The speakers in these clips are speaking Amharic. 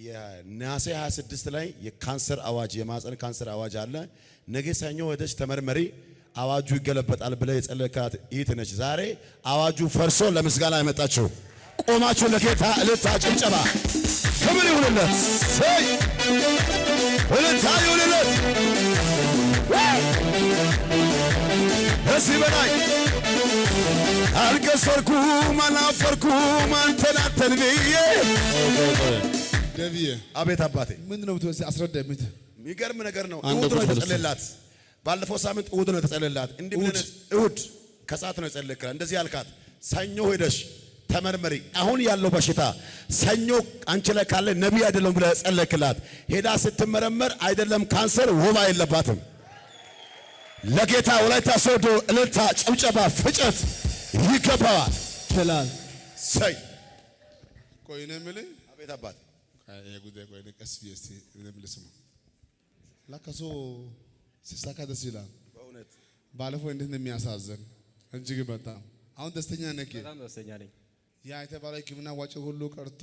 የናሴ 26 ላይ የካንሰር አዋጅ የማህፀን ካንሰር አዋጅ አለ። ነገ ሰኞ ወደች ተመርመሪ አዋጁ ይገለበጣል ብለ የጸለካት ይት ነች። ዛሬ አዋጁ ፈርሶ ለምስጋና ያመጣችሁ ቆማችሁ ለጌታ እልልታ ጭብጨባ ክብር ይሁንለት። ሰይ እልልታ ይሁንለት። እዚህ በላይ አልከሰርኩም አላፈርኩም አንተን ብዬ ደብዬ አቤት አባቴ ምን ነው ብትወስ አስረዳኝ። የሚገርም ነገር ነው። እሁድ ነው የተጸለየላት። ባለፈው ሳምንት እሁድ ነው የተጸለየላት። እንዲህ ብለህ እሁድ ከሰዓት ነው የጸለየላት። እንደዚህ ያልካት ሰኞ ሄደሽ ተመርመሪ አሁን ያለው በሽታ ሰኞ አንቺ ላይ ካለ ነብይ አይደለም ብለህ ጸለየላት። ሄዳ ስትመረመር አይደለም ካንሰር ወባ የለባትም። ለጌታ ወላይታ ሶዶ እልልታ ጭብጨባ ፍጨት ይገባዋል። ተላል ሰይ ቆይነ ምለ አቤት አባት ጉዳይ ቆይነ ቀስ ቢስቲ ለምልስሙ ላካሶ ሲሳካ ደስ ይላል በእውነት ባለፈው እንዴት ነው የሚያሳዝን እጅግ በጣም አሁን ደስተኛ ነኝ። በጣም ደስተኛ ነኝ። ያ የተባለው ሕክምና ወጪ ሁሉ ቀርቶ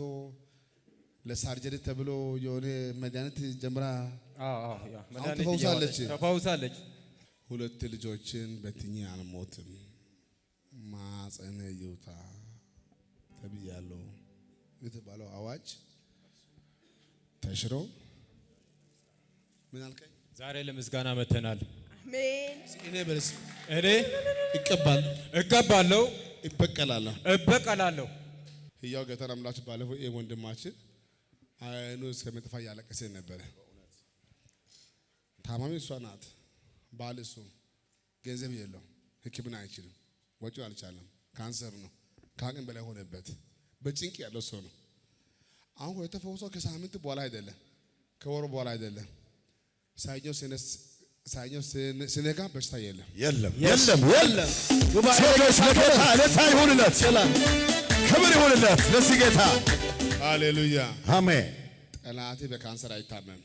ለሳርጀሪ ተብሎ የሆነ መድኃኒት ጀምራ መድኃኒት ተፈውሳለች። ሁለት ልጆችን በትኜ አልሞትም ማጸነ ይውጣ ተብያለሁ የተባለው አዋጅ ተሽሮ ምን አልከኝ? ዛሬ ለምስጋና መተናል። አሜን። እኔ በለስ እኔ እቀባለሁ እበቀላለሁ። ያው ጌታን አምላክ ባለፈው ወንድማችን አይኑ እስከሚጠፋ ያለቀሰ ነበር። ታማሚ እሷ ናት። ባል እሱ ገንዘብ የለው ሕክምና አይችልም። ወጪው አልቻለም። ካንሰር ነው። ከአቅም በላይ ሆነበት። በጭንቅ ያለው ሰው ነው። አሁን የተፈወሰው ከሳምንት በኋላ አይደለም፣ ከወር በኋላ አይደለም። ሳይኛው ስነጋ በሽታ የለም። ሴቶች ለጌታ እልልታ ይሁንለት፣ ክብር ይሁንለት ለዚህ ጌታ ሃሌሉያ አሜን። ጠላቴ በካንሰር አይታመም።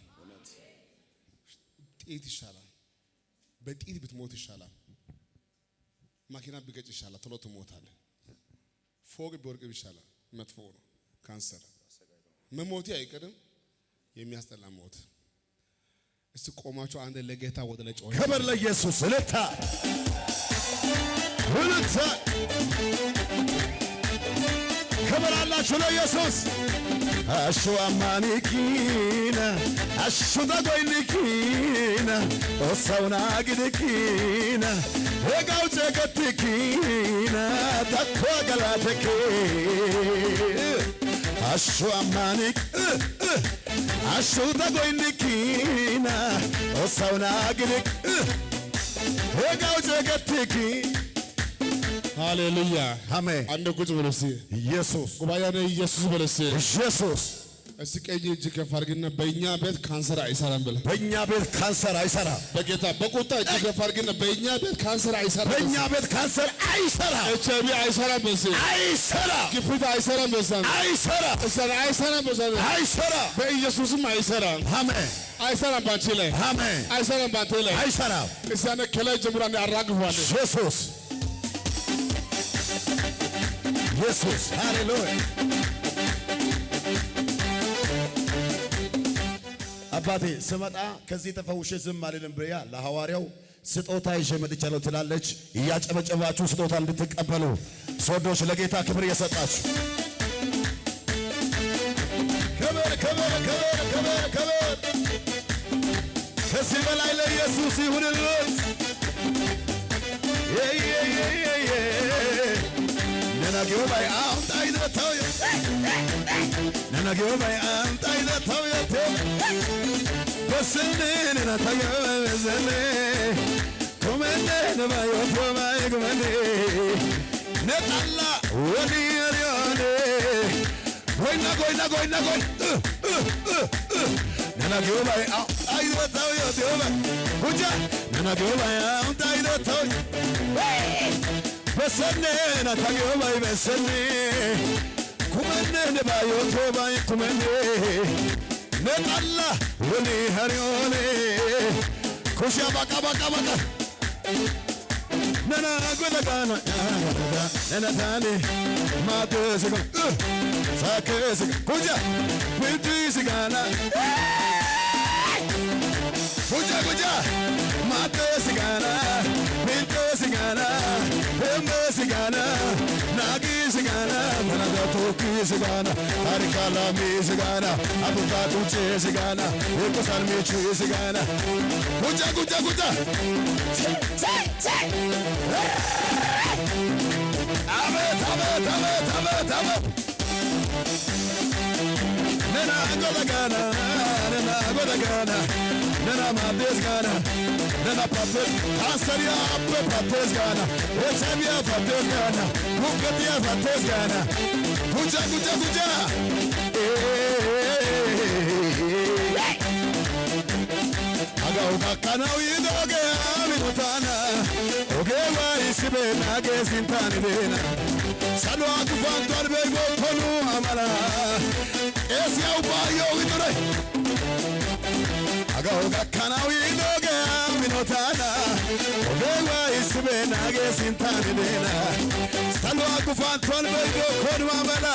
ጥይት ይሻላል። በጥይት ብትሞት ይሻላል። ማኪና ቢገጭ ይሻላል። ቶሎ ትሞታለህ። ፎቅ ቢወርቅ ይሻላል። መጥፎ ነው ካንሰር። መሞቴ አይቀርም። የሚያስጠላ ሞት። እስቲ ቆማችሁ አንድ ለጌታ ወደ ላይ ጮህ። ክብር ለኢየሱስ እልልታ ክብር አላችሁ ለኢየሱስ። አሹ አማኒኪና አሹ ተጎይኒኪና ኦሳውና ግድኪና ወጋው ጨገትኪና ታኮ ገላተኪ አሹ አማኒክ አሹ ተጎይኒኪና ኦሳውና ግድክ ወጋው ጨገትኪ ሃሌሉያ አሜን። አንድ ቁጭ ብሎ ኢየሱስ ጉባኤ ኢየሱስ በለስ ኢየሱስ እስቲ ቀኝ እጅ ከፍ አድርግና በእኛ ቤት ካንሰር አይሰራም ብለ በእኛ ቤት ካንሰር አይሰራም። በጌታ በቁጣ እጅ ከፍ አድርግና በእኛ ቤት ካንሰር አይሰራም። በእኛ ቤት ካንሰር አይሰራም። ኤችአይቪ አይሰራም። በስ አይሰራም። ግፊት አይሰራም። በስ አይሰራም። አይሰራም። በስ አይሰራም። በኢየሱስም አይሰራም። አሜን። አይሰራም። ባንቺ ላይ አሜን። አይሰራም። ባንተ ላይ አይሰራም። እዛነ ከላይ ጀምሮ ያራግፋል። ኢየሱስ ኢየሱስ ሃሌሉያ። አባቴ ስመጣ ከዚህ ተፈውሼ ዝም አልልም ብያ ለሐዋርያው ስጦታ ይዤ መጥቻለሁ ትላለች። እያጨበጨባችሁ ስጦታ እንድትቀበሉ ሶዶች ለጌታ ክብር እየሰጣችሁ ክብር ከዚህ በላይ ለኢየሱስ ይሁንለት። ነናጌው ባይ አምጣይ ደታው ነናጌው ባይ አምጣይ ደታው በስንነ ነታየ በዘነ ኮመነ ነባዮ ፎማይ ኮመነ ነጣላ ወዲያሪያኔ ጎይና ነናጌው ባይ አምጣይ ደታው ጉጃ ነናጌው ባይ አምጣይ ደታው በሰነ ነታየ ባይ በሰነ ኩመነ ነባዮ ፎማይ ኩመነ ነጣላ ወኒ ሀሪዮኔ ኩሻ ባቃ ነና ጎለጋና ነናታኔ ማተስጋ ሳከስጋ ኩጃ ብድስጋ sigana Guja guja mate sigana Minte sigana Hembe sigana Nagi sigana Manada toki sigana Harikala mi sigana Abuta tuche sigana Eko salmi chui sigana Guja guja guja Amet amet amet amet amet Nena goda gana Nena goda gana Nena mates gana Nena pates Asaria appe pates gana Echavia pates gana Mukatia pates gana Guja guja guja Aga uga kana uidoge aminotana Oge wa isibe nage sintani dena Sano akufantu arbego konu amala Esi au bayo idore Aga uga kana uidoge aminotana Oge wa isibe nage sintani dena Sano akufantu arbego konu amala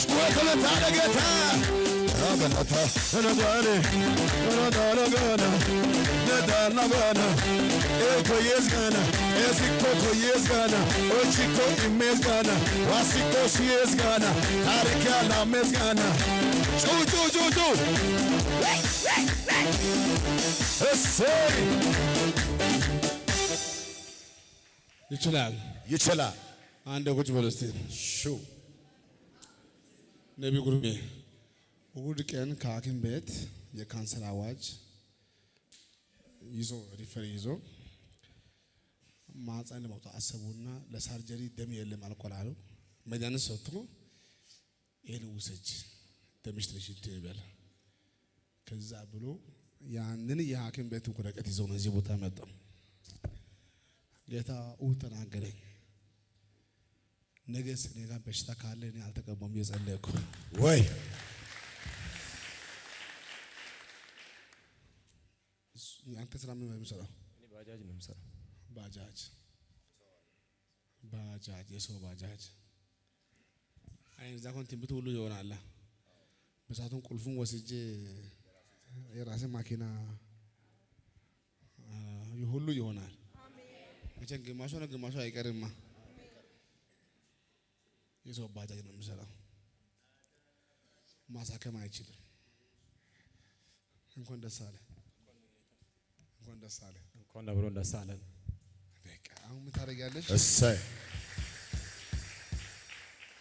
Shkuetole tane geta Abenata, Nadare, Nadalagana, Nadalagana, Eko Yesgana, Esiko Yesgana, Ochiko Imesgana, Wasiko Siesgana, Harikana Mesgana, Ju. ይችላል አንድ ቁጭ በል እስቲ ሹ ነቢ ጉርሜ እሑድ ቀን ከሐኪም ቤት የካንሰር አዋጅ ይዞ ሪፈር ይዞ ማህፀን ለማውጣት አሰቡና ለሳርጀሪ ደም የለም አልቋል አሉ። መድኃኒት ሰጥቶ ይሄን ውሰጅ ደምሽ ትሽት ይበል ከዛ ብሎ ያንን የሐኪም ቤት ወረቀት ይዞ ነው እዚህ ቦታ መጣው። ጌታ ተናገረኝ። ነገስ እኔ ጋር በሽታ ካለ እኔ አልተቀበም የጸለይኩ ወይ አንተ ስራ ምን የምሰራው? እኔ ባጃጅ ነው የምሰራው። ባጃጅ የሰው ባጃጅ አይ እዛ ኮንቲምብቱ ሁሉ ይሆናል። በሳቱን ቁልፉን ወስጄ የራሴ ማኪና ሁሉ ይሆናል። መቼም ግማሹ ነው ግማሹ አይቀርማ። የሰው ባጃጅ ነው የምሰራው። ማሳከም አይችልም። እንኳን ደስ አለ እንኳን አብሮ ደስ አለን። በቃ አሁን ምን ታደርጊያለሽ? እሰይ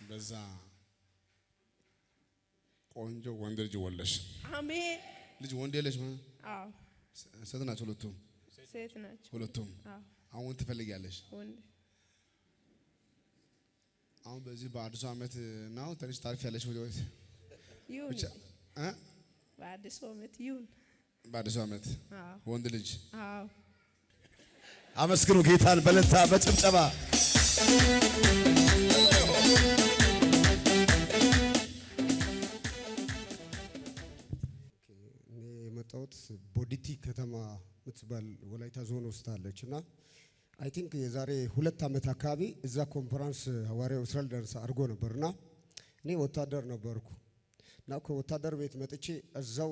በዛ ቆንጆ ወንድ ልጅ ወለሽ። አሜን። ልጅ ወንድ የለሽ ማለት? አዎ። ሴት ናቸው ሁለቱም? ሴት ናቸው ሁለቱም። አዎ። አሁን ትፈልጊያለሽ? ወንድ። አሁን በዚህ በአዲሱ ዓመት ነው ትንሽ ታርፊያለሽ ወደ ወይስ ይሁን ብቻ በአዲሱ ዓመት ይሁን። በአዲሱ ዓመት ወንድ ልጅ። አዎ። አመስግኑ ጌታን በእልልታ በጭብጨባ። እኔ የመጣሁት ቦዲቲ ከተማ ምትባል ወላይታ ዞን ውስጥ አለችና አይ ቲንክ የዛሬ 2 ዓመት አካባቢ እዛ ኮንፈረንስ ሐዋርያው እስራኤል ደርሳ አድርጎ ነበርና እኔ ወታደር ነበርኩ እና ከወታደር ቤት መጥቼ እዛው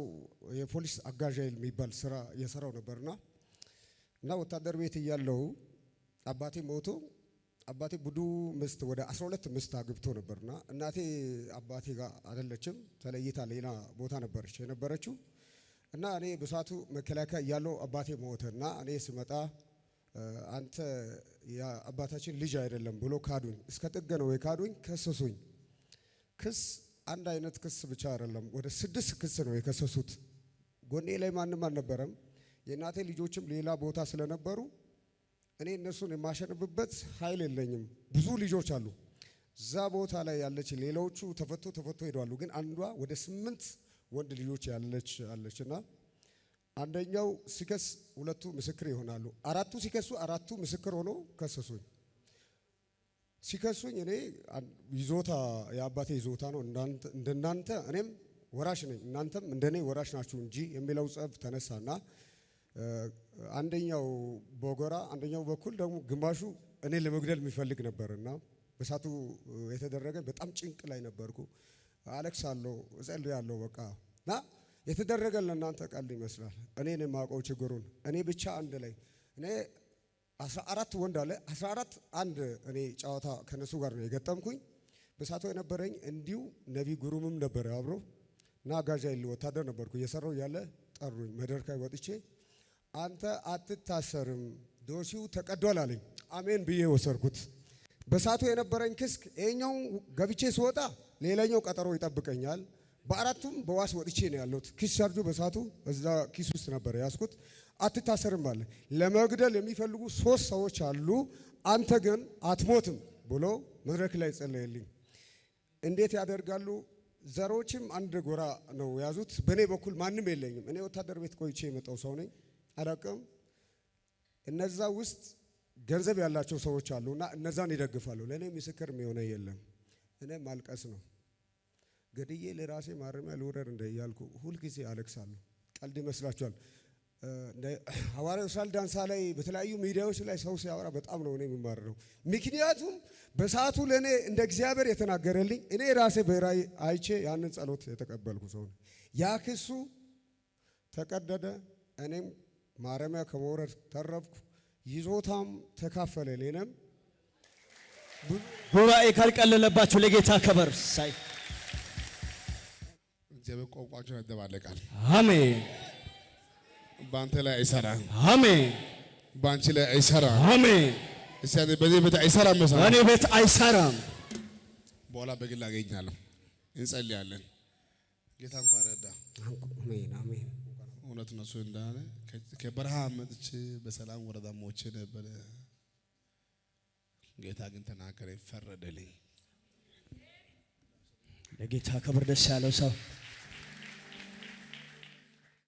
የፖሊስ አጋዥ ኃይል የሚባል ስራ የሰራው ነበርና እና ወታደር ቤት እያለው አባቴ ሞቶ አባቴ ቡዱ ምስት ወደ 12 ምስት አግብቶ ነበርና እናቴ አባቴ ጋር አይደለችም ተለይታ ሌላ ቦታ ነበረች የነበረችው እና እኔ በሳቱ መከላከያ እያለው አባቴ ሞተና እኔ ስመጣ አንተ የአባታችን ልጅ አይደለም ብሎ ካዱኝ። እስከ ጥግ ነው የካዱኝ። ከሰሱኝ። ክስ አንድ አይነት ክስ ብቻ አይደለም ወደ 6 ክስ ነው የከሰሱት። ጎኔ ላይ ማንም አልነበረም። የእናቴ ልጆችም ሌላ ቦታ ስለነበሩ እኔ እነሱን የማሸንብበት ኃይል የለኝም። ብዙ ልጆች አሉ እዛ ቦታ ላይ ያለች። ሌላዎቹ ተፈቶ ሄደዋል። ግን አንዷ ወደ 8 ወንድ ልጆች ያለች አለችና አንደኛው ሲከስ ሁለቱ ምስክር ይሆናሉ። አራቱ ሲከሱ አራቱ ምስክር ሆኖ ከሰሱኝ። ሲከሱኝ እኔ ይዞታ የአባቴ ይዞታ ነው እንደናንተ እኔም ወራሽ ነኝ እናንተም እንደኔ ወራሽ ናችሁ እንጂ የሚለው ጸብ ተነሳና አንደኛው በጎራ አንደኛው በኩል ደግሞ ግማሹ እኔ ለመግደል የሚፈልግ ነበርና በሳቱ የተደረገ በጣም ጭንቅ ላይ ነበርኩ። አለቅሳለሁ፣ እጸልያለሁ። በቃ እና የተደረገልን እናንተ ቀልድ ይመስላል። እኔን የማውቀው ችግሩን እኔ ብቻ አንድ ላይ እኔ 14 ወንድ አለ 14 አንድ እኔ ጨዋታ ከነሱ ጋር ነው የገጠምኩኝ። በሳቶ የነበረኝ እንዲሁ ነቢ ጉሩምም ነበረ አብሮ እና ጋዣ ይል ወታደር ነበርኩ። እየሰራው ያለ ጠሩኝ። መድረካይ ወጥቼ አንተ አትታሰርም ዶሲው ተቀዷል አለኝ። አሜን ብዬ ወሰርኩት። በሳቶ የነበረኝ ክስ ይሄኛው ገብቼ ስወጣ ሌላኛው ቀጠሮ ይጠብቀኛል። በአራቱም በዋስ ወጥቼ ነው ያለሁት። ኪስ ቻርጁ በሳቱ እዛ ኪስ ውስጥ ነበር ያስኩት። አትታሰርም አለ። ለመግደል የሚፈልጉ 3 ሰዎች አሉ፣ አንተ ግን አትሞትም ብሎ መድረክ ላይ ጸለየልኝ። እንዴት ያደርጋሉ? ዘሮችም አንድ ጎራ ነው ያዙት። በኔ በኩል ማንም የለኝም። እኔ ወታደር ቤት ቆይቼ የመጣው ሰው ነኝ፣ አላውቅም። እነዛ ውስጥ ገንዘብ ያላቸው ሰዎች አሉና እነዛን ይደግፋሉ። ለኔ ምስክር የሚሆነ የለም። እኔ ማልቀስ ነው። ገድዬ ለራሴ ማረሚያ ልውረድ እንደ እያልኩ ሁልጊዜ አለቅሳለሁ። ቀልድ ይመስላችኋል? ሐዋርያው እስራኤል ዳንሳ ላይ በተለያዩ ሚዲያዎች ላይ ሰው ሲያወራ በጣም ነው እኔ የምማረረው። ምክንያቱም በሰዓቱ ለእኔ እንደ እግዚአብሔር የተናገረልኝ እኔ ራሴ በራእይ አይቼ ያንን ጸሎት የተቀበልኩ ሰው ነው። ያ ክሱ ተቀደደ። እኔም ማረሚያ ከመውረድ ተረፍኩ። ይዞታም ተካፈለ። እኔንም ጉባኤ ካልቀለለባችሁ ለጌታ ከበር ሳይ እግዚአብሔር ቋንቋቸውን ያደባለቃል። አሜን። በአንተ ላይ አይሰራም። አሜን። በአንቺ ላይ አይሰራም። አሜን። እስቲ በዚህ ቤት አይሰራም። እኔ ቤት አይሰራም። በኋላ በግል አገኛለሁ። እንጸልያለን። ጌታ እንኳን ረዳ። አሜን አሜን። እውነት ነው። እሱ እንዳለ ከበረሃ መጥቼ በሰላም ወረዳ ሞቼ ነበር። ጌታ ግን ተናገረ፣ ፈረደልኝ። ለጌታ ክብር ደስ ያለው ሰው